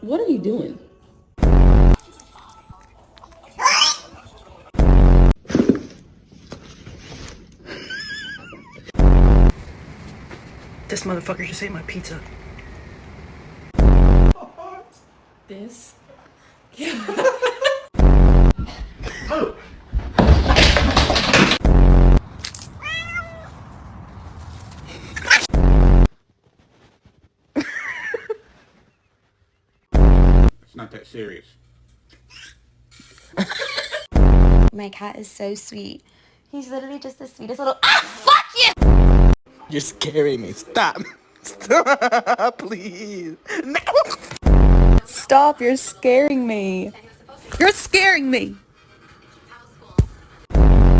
What are you doing? This motherfucker just ate my pizza. This? Oh. It's not that serious. My cat is so sweet. He's literally just the sweetest little— Ah, fuck you! You're scaring me. Stop. Stop, please. No. Stop, you're scaring me. You're scaring me.